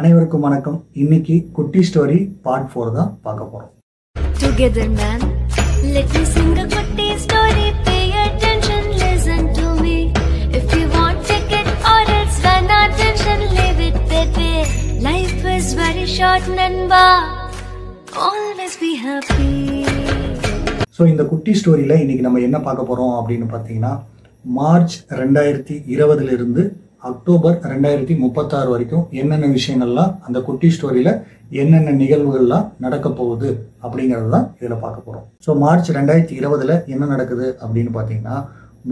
அனைவருக்கும் வணக்கம். இன்னைக்கு குட்டி ஸ்டோரி பார்ட் 4 தான் பார்க்க போறோம். Together man, let me sing a kutti story. Pay attention, listen to me. If you want, take it or else run attention, leave it that way. Life is very short, Nanba. Always be happy. So இந்த குட்டி ஸ்டோரியில் இன்னைக்கு நம்ம என்ன பார்க்க போகிறோம் அப்படின்னு பார்த்தீங்கன்னா, மார்ச் 2020 அக்டோபர் 2036 வரைக்கும் என்னென்ன விஷயங்கள்லாம் அந்த குட்டி ஸ்டோரியில் என்னென்ன நிகழ்வுகள்லாம் நடக்க போகுது அப்படிங்கிறது தான் இதில் பார்க்க போகிறோம். ஸோ மார்ச் 2020 என்ன நடக்குது அப்படின்னு பார்த்தீங்கன்னா,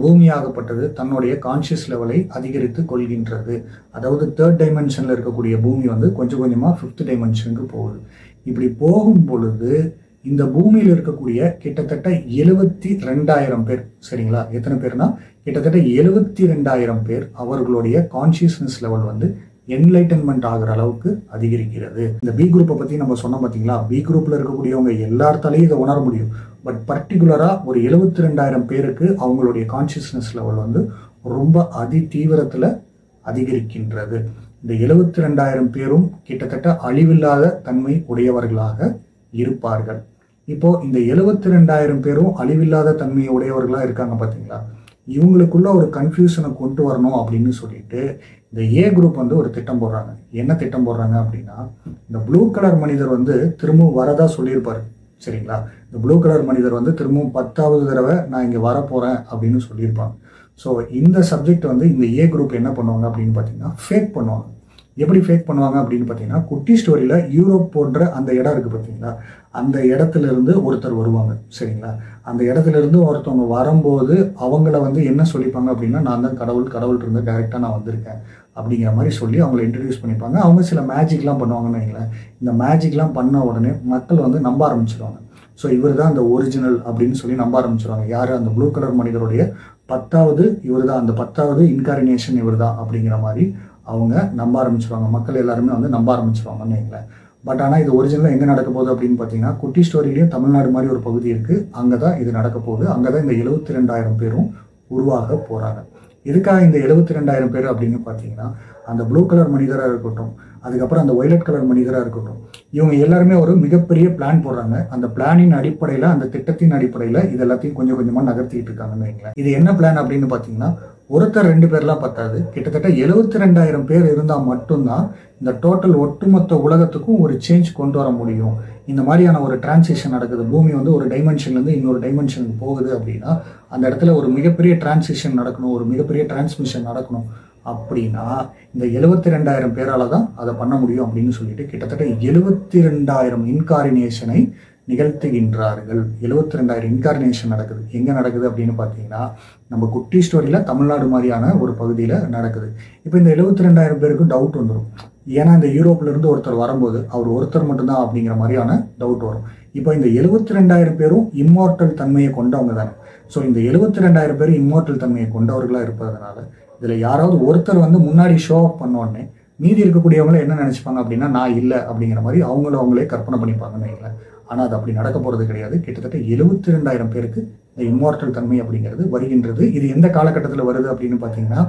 பூமியாகப்பட்டது தன்னுடைய கான்ஷியஸ் லெவலை அதிகரித்து கொள்கின்றது. அதாவது 3rd டைமென்ஷனில் இருக்கக்கூடிய பூமி வந்து கொஞ்சம் கொஞ்சமாக 5th டைமென்ஷனுக்கு போகுது. இப்படி போகும் பொழுது இந்த பூமியில் இருக்கக்கூடிய கிட்டத்தட்ட 72,000 பேர், சரிங்களா? எத்தனை பேர்னா கிட்டத்தட்ட 72,000 பேர் அவர்களுடைய கான்சியஸ்னஸ் லெவல் வந்து என்லைட்டன்மெண்ட் ஆகிற அளவுக்கு அதிகரிக்கிறது. இந்த பி குரூப்பை பற்றி நம்ம சொன்னோம் பார்த்தீங்களா? பி குரூப்பில் இருக்கக்கூடியவங்க எல்லாத்தாலையும் இதை உணர முடியும். பட் பர்டிகுலராக ஒரு 72,000 பேருக்கு அவங்களுடைய கான்சியஸ்னஸ் லெவல் வந்து ரொம்ப அதி தீவிரத்தில் அதிகரிக்கின்றது. இந்த 72,000 பேரும் கிட்டத்தட்ட அழிவில்லாத தன்மை உடையவர்களாக இருப்பார்கள். இப்போ இந்த 72,000 பேரும் அழிவில்லாத தன்மை உடையவர்களாக இருக்காங்க பார்த்தீங்களா? இவங்களுக்குள்ள ஒரு கன்ஃபியூஷனை கொண்டு வரணும் அப்படின்னு சொல்லிட்டு இந்த ஏ குரூப் வந்து ஒரு திட்டம் போடுறாங்க. என்ன திட்டம் போடுறாங்க அப்படின்னா, இந்த ப்ளூ கலர் மனிதர் வந்து திரும்பவும் வரதா சொல்லியிருப்பாரு, சரிங்களா? இந்த ப்ளூ கலர் மனிதர் வந்து திரும்பவும் 10வது தடவை நான் இங்கே வரப்போகிறேன் அப்படின்னு சொல்லியிருப்பாங்க. ஸோ இந்த சப்ஜெக்ட் வந்து இந்த ஏ குரூப் என்ன பண்ணுவாங்க அப்படின்னு பார்த்தீங்கன்னா, ஃபேக் பண்ணுவாங்க. எப்படி ஃபேக் பண்ணுவாங்க அப்படின்னு பார்த்தீங்கன்னா, குட்டி ஸ்டோரியில் யூரோப் போன்ற அந்த இடம் இருக்குது பார்த்தீங்களா? அந்த இடத்துல இருந்து ஒருத்தர் வருவாங்க, சரிங்களா? அந்த இடத்துல இருந்து ஒருத்தவங்க வரும்போது அவங்கள வந்து என்ன சொல்லிப்பாங்க அப்படின்னா, நான் தான் கடவுள் இருந்து டைரெக்டாக நான் வந்திருக்கேன் அப்படிங்கிற மாதிரி சொல்லி அவங்கள இன்ட்ரடியூஸ் பண்ணிப்பாங்க. அவங்க சில மேஜிக்லாம் பண்ணுவாங்கன்னு வைங்களேன். இந்த மேஜிக்லாம் பண்ண உடனே மக்கள் வந்து நம்ப ஆரம்பிச்சிருவாங்க. ஸோ இவர் தான் அந்த ஒரிஜினல் அப்படின்னு சொல்லி நம்ப ஆரம்பிச்சிருவாங்க. யார்? அந்த ப்ளூ கலர் மனிதருடைய 10வது இவர் தான், அந்த 10வது இன்கார்டினேஷன் இவர் தான் அப்படிங்கிற மாதிரி அவங்க நம்ப ஆரம்பிச்சிருவாங்க. மக்கள் எல்லாருமே வந்து நம்ப ஆரம்பிச்சிருவாங்கன்னு வைங்களேன். பட் ஆனால் இது ஒரிஜினலாக எங்கே நடக்க போகுது அப்படின்னு பார்த்தீங்கன்னா, குட்டி ஸ்டோரியிலையும் தமிழ்நாடு மாதிரி ஒரு பகுதி இருக்குது. அங்கே தான் இது நடக்க போகுது. அங்கே தான் இந்த 72,000 பேரும் உருவாக போகிறாங்க. எதுக்காக இந்த 72,000 பேர் அப்படின்னு பார்த்தீங்கன்னா, அந்த ப்ளூ கலர் மனிதராக இருக்கட்டும், அதுக்கப்புறம் அந்த ஒய்லட் கலர் மனிதராக இருக்கட்டும், இவங்க எல்லாருமே ஒரு மிகப்பெரிய பிளான் போடுறாங்க. அந்த பிளானின் அடிப்படையில், அந்த திட்டத்தின் அடிப்படையில் இது எல்லாத்தையும் கொஞ்சம் கொஞ்சமாக நகர்த்திட்டு இருக்காங்கன்னு வைங்களேன். இது என்ன பிளான் அப்படின்னு பார்த்தீங்கன்னா, ஒருத்தர் 2 பேர்லாம் பத்தாது. கிட்டத்தட்ட 72,000 பேர் இருந்தால் மட்டும்தான் இந்த டோட்டல் ஒட்டுமொத்த உலகத்துக்கும் ஒரு சேஞ்ச் கொண்டு வர முடியும். இந்த மாதிரியான ஒரு டிரான்சிஷன் நடக்குது. பூமி வந்து ஒரு டைமென்ஷன்லேருந்து இன்னொரு டைமென்ஷனுக்கு போகுது அப்படின்னா, அந்த இடத்துல ஒரு மிகப்பெரிய டிரான்சிஷன் நடக்கணும், ஒரு மிகப்பெரிய டிரான்ஸ்மிஷன் நடக்கணும். அப்படின்னா இந்த 72,000 பேரால் தான் அதை பண்ண முடியும் அப்படின்னு சொல்லிட்டு கிட்டத்தட்ட 72,000 இன்கார்டினேஷனை நிகழ்த்துகின்றார்கள். 72,000 இன்கார்டினேஷன் நடக்குது. எங்கே நடக்குது அப்படின்னு பார்த்தீங்கன்னா, நம்ம குட்டி ஸ்டோரியில் தமிழ்நாடு மாதிரியான ஒரு பகுதியில் நடக்குது. இப்போ இந்த 72,000 பேருக்கு டவுட் வந்துடும். ஏன்னா இந்த யூரோப்லேருந்து ஒருத்தர் வரும்போது அவர் ஒருத்தர் மட்டும்தான் அப்படிங்கிற மாதிரியான டவுட் வரும். இப்போ இந்த 72,000 பேரும் இம்மார்டல் தன்மையை கொண்டவங்க தானே. ஸோ இந்த 72,000 பேரும் இம்மார்டல் தன்மையை கொண்டவர்களாக இருப்பதனால இதில் யாராவது ஒருத்தர் வந்து முன்னாடி ஷோ ஆஃப் பண்ண உடனே மீதி இருக்கக்கூடியவங்கள என்ன நினச்சிப்பாங்க அப்படின்னா, நான் இல்லை அப்படிங்கிற மாதிரி அவங்களே கற்பனை பண்ணிப்பாங்கன்னு வைங்களேன். ஆனால் அது அப்படி நடக்க போகிறது கிடையாது. கிட்டத்தட்ட 72,000 பேருக்கு இந்த இம்மார்டல் தன்மை அப்படிங்கிறது வருகின்றது. இது எந்த காலகட்டத்தில் வருது அப்படின்னு பார்த்தீங்கன்னா,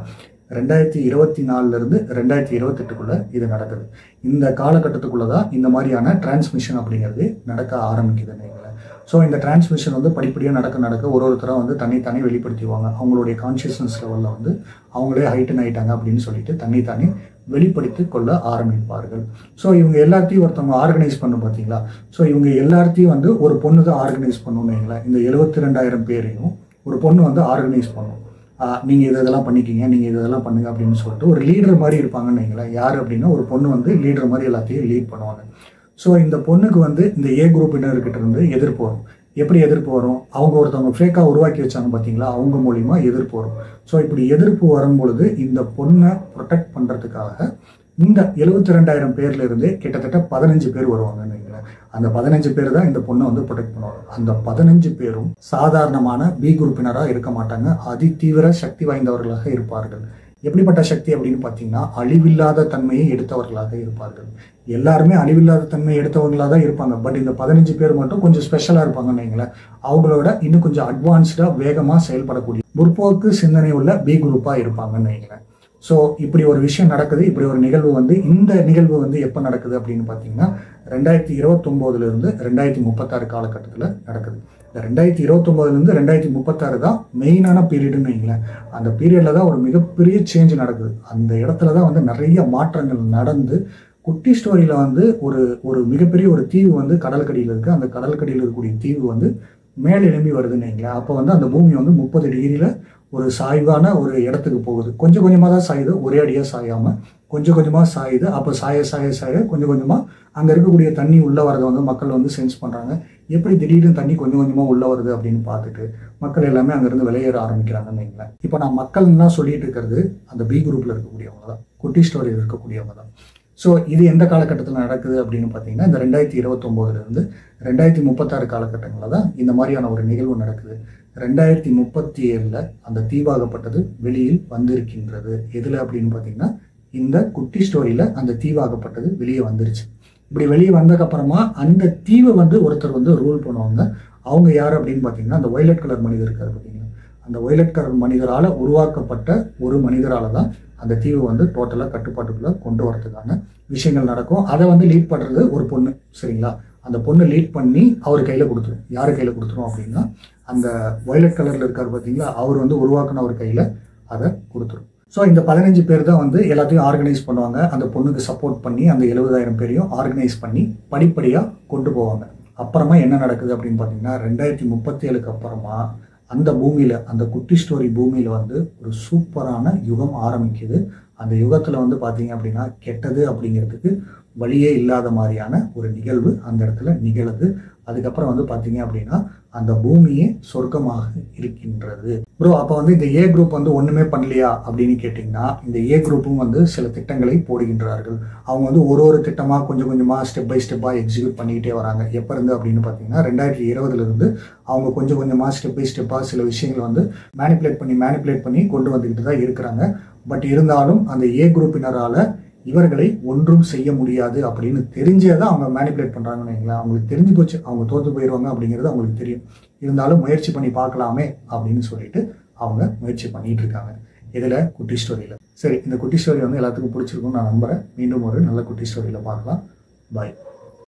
2024 2028 இது நடக்குது. இந்த காலகட்டத்துக்குள்ளே தான் இந்த மாதிரியான டிரான்ஸ்மிஷன் அப்படிங்கிறது நடக்க ஆரம்பிக்குதுன்னு வைங்களேன். ஸோ இந்த டிரான்ஸ்மிஷன் வந்து படிப்படியாக நடக்க ஒருத்தராக வந்து தன்னைத்தானே வெளிப்படுத்திடுவாங்க. அவங்களுடைய கான்ஷியஸ்னஸ் லெவலில் வந்து அவங்களே ஹைட்டன் ஆகிட்டாங்க அப்படின்னு சொல்லிட்டு தன்னைத்தானே வெளிப்படுத்தி கொள்ள ஆரம்பிப்பார்கள். ஸோ இவங்க எல்லாத்தையும் ஒருத்தவங்க ஆர்கனைஸ் பண்ணும் பார்த்தீங்களா? ஸோ இவங்க எல்லாத்தையும் வந்து ஒரு பொண்ணு தான் ஆர்கனைஸ் பண்ணணும்னு வைங்களேன். இந்த 72,000 பேரையும் ஒரு பொண்ணு வந்து ஆர்கனைஸ் பண்ணும். நீங்கள் இதெல்லாம் பண்ணிக்கிங்க, நீங்கள் இதெல்லாம் பண்ணுங்க அப்படின்னு சொல்லிட்டு ஒரு லீடர் மாதிரி இருப்பாங்கன்னு வைங்களேன். யார் அப்படின்னா, ஒரு பொண்ணு வந்து லீடர் மாதிரி எல்லாத்தையும் லீட் பண்ணுவாங்க. ஸோ இந்த பொண்ணுக்கு வந்து இந்த ஏ குரூப்பினர்கிட்ட இருந்து எதிர்ப்பு வரும். எப்படி எதிர்ப்பு வரும்? அவங்க ஒருத்தவங்க ஃபேக்காக உருவாக்கி வச்சாங்க பார்த்தீங்களா? அவங்க மூலிமா எதிர்ப்பு வரும். ஸோ இப்படி எதிர்ப்பு வரும்பொழுது இந்த பொண்ணை ப்ரொடெக்ட் பண்ணுறதுக்காக இந்த 72,000 பேர்ல இருந்து கிட்டத்தட்ட 15 பேர் வருவாங்கன்னு வைங்களேன். அந்த 15 பேர் தான் இந்த பொண்ணை வந்து ப்ரொடெக்ட் பண்ணுவாங்க. அந்த 15 பேரும் சாதாரணமான பி குரூப்பினராக இருக்க மாட்டாங்க. அதி தீவிர சக்தி வாய்ந்தவர்களாக இருப்பார்கள். எப்படிப்பட்ட சக்தி அப்படின்னு பார்த்தீங்கன்னா, அழிவில்லாத தன்மையை எடுத்தவர்களாக இருப்பார்கள். எல்லாருமே அழிவில்லாத தன்மையை எடுத்தவர்களாக தான் இருப்பாங்க. பட் இந்த 15 பேர் மட்டும் கொஞ்சம் ஸ்பெஷலாக இருப்பாங்கன்னு வைங்களேன். அவங்களோட இன்னும் கொஞ்சம் அட்வான்ஸ்டாக வேகமாக செயல்படக்கூடிய முற்போக்கு சிந்தனை உள்ள பி குரூப்பாக இருப்பாங்கன்னு வைங்களேன். ஸோ இப்படி ஒரு விஷயம் நடக்குது. இப்படி ஒரு நிகழ்வு வந்து இந்த நிகழ்வு வந்து எப்போ நடக்குது அப்படின்னு பார்த்தீங்கன்னா 2029 2036 காலகட்டத்தில் நடக்குது. இந்த 2029 2036 தான் மெயினான பீரியடுன்னு வைங்களேன். அந்த பீரியடில் தான் ஒரு மிகப்பெரிய சேஞ்ச் நடக்குது. அந்த இடத்துல தான் வந்து நிறைய மாற்றங்கள் நடந்து குட்டி ஸ்டோரியில் வந்து ஒரு மிகப்பெரிய ஒரு தீவு வந்து கடலுக்கடியில் இருக்குது. அந்த கடலுக்கடியில் இருக்கக்கூடிய தீவு வந்து மேலே எழும்பி வருதுன்னு வைங்களேன். அப்போ வந்து அந்த பூமி வந்து 30 டிகிரியில் ஒரு சாய்வான ஒரு இடத்துக்கு போகுது. கொஞ்சம் கொஞ்சமாக தான் சாயுது, ஒரே அடியாக சாயாமல் கொஞ்சம் கொஞ்சமாக சாயுது. அப்போ சாய கொஞ்சம் கொஞ்சமாக அங்கே இருக்கக்கூடிய தண்ணி உள்ளே வரதை வந்து மக்கள் வந்து சென்ஸ் பண்ணுறாங்க. எப்படி திடீர்னு தண்ணி கொஞ்சம் கொஞ்சமாக உள்ளே வருது அப்படின்னு பார்த்துட்டு மக்கள் எல்லாமே அங்கேருந்து வெளியேற ஆரம்பிக்கிறாங்கன்னு வைங்களேன். இப்போ நான் மக்கள்னா சொல்லிட்டு இருக்கிறது அந்த பி குரூப்பில் இருக்கக்கூடியவங்க தான், குட்டி ஸ்டோரியில் இருக்கக்கூடியவங்க தான். ஸோ இது எந்த காலகட்டத்தில் நடக்குது அப்படின்னு பார்த்தீங்கன்னா இந்த 2029 2036 காலகட்டங்களில் தான் இந்த மாதிரியான ஒரு நிகழ்வு நடக்குது. 2037 அந்த தீவாகப்பட்டது வெளியில் வந்திருக்கின்றது. எதில் அப்படின்னு பார்த்தீங்கன்னா இந்த குட்டி ஸ்டோரியில் அந்த தீவாகப்பட்டது வெளியே வந்துருச்சு. இப்படி வெளியே வந்ததுக்கப்புறமா அந்த தீவை வந்து ஒருத்தர் வந்து ரூல் பண்ணுவாங்க. அவங்க யார் அப்படின்னு பார்த்தீங்கன்னா அந்த வயலட் கலர் மனிதர் இருக்கார் பார்த்தீங்கன்னா, அந்த வயலட் கலர் மனிதரால் உருவாக்கப்பட்ட ஒரு மனிதரால் தான் அந்த தீவை வந்து டோட்டலாக கட்டுப்பாட்டுக்குள்ளே கொண்டு வரதுக்கான விஷயங்கள் நடக்கும். அதை வந்து லீட் பண்ணுறது ஒரு பொண்ணு, சரிங்களா? அந்த பொண்ணு லீட் பண்ணி அவர் கையில் கொடுத்துரும். யார் கையில் கொடுத்துரும் அப்படின்னா அந்த வயலட் கலரில் இருக்கார் பார்த்தீங்களா, அவர் வந்து உருவாக்குன ஒரு கையில் அதை கொடுத்துரும். ஸோ இந்த 15 பேர் தான் வந்து எல்லாத்தையும் ஆர்கனைஸ் பண்ணுவாங்க. அந்த பொண்ணுக்கு சப்போர்ட் பண்ணி அந்த 70,000 பேரையும் ஆர்கனைஸ் பண்ணி படிப்படியாக கொண்டு போவாங்க. அப்புறமா என்ன நடக்குது அப்படின்னு பார்த்தீங்கன்னா 2037 அப்புறமா அந்த பூமியில், அந்த குட்டி ஸ்டோரி பூமியில் வந்து ஒரு சூப்பரான யுகம் ஆரம்பிக்குது. அந்த யுகத்தில் வந்து பார்த்தீங்க அப்படின்னா கெட்டது அப்படிங்கிறதுக்கு வழியே இல்லாத மாதிரியான ஒரு நிகழ்வு அந்த இடத்துல நிகழுது. அதுக்கப்புறம் வந்து பார்த்தீங்க அப்படின்னா அந்த பூமியே சொர்க்கமாக இருக்கின்றது. ப்ரோ அப்போ வந்து இந்த ஏ குரூப் வந்து ஒன்றுமே பண்ணலையா அப்படின்னு கேட்டிங்கன்னா இந்த ஏ குரூப்பும் வந்து சில திட்டங்களை போடுகின்றார்கள். அவங்க வந்து ஒரு திட்டமாக கொஞ்சம் கொஞ்சமாக ஸ்டெப் பை ஸ்டெப்பாக எக்ஸிக்யூட் பண்ணிக்கிட்டே வராங்க. எப்போ இருந்து அப்படின்னு பார்த்தீங்கன்னா 2020 அவங்க கொஞ்சம் கொஞ்சமாக ஸ்டெப் பை ஸ்டெப்பாக சில விஷயங்களை வந்து மேனிப்புலேட் பண்ணி கொண்டு வந்துக்கிட்டு தான் இருக்கிறாங்க. பட் இருந்தாலும் அந்த ஏ குரூப்பினரால் இவர்களை ஒன்றும் செய்ய முடியாது அப்படின்னு தெரிஞ்சே தான் அவங்க மேனிப்புலேட் பண்ணுறாங்கன்னு வைங்களேன். அவங்களுக்கு தெரிஞ்சு போச்சு அவங்க தோற்று போயிடுவாங்க அப்படிங்கிறது அவங்களுக்கு தெரியும். இருந்தாலும் முயற்சி பண்ணி பார்க்கலாமே அப்படின்னு சொல்லிட்டு அவங்க முயற்சி பண்ணிட்டு இருக்காங்க. இதில் குட்டி ஸ்டோரியில். சரி, இந்த குட்டி ஸ்டோரி வந்து எல்லாத்துக்கும் பிடிச்சிருக்கும்னு நான் நம்புகிறேன். மீண்டும் ஒரு நல்ல குட்டி ஸ்டோரியில் பார்க்கலாம். பாய்.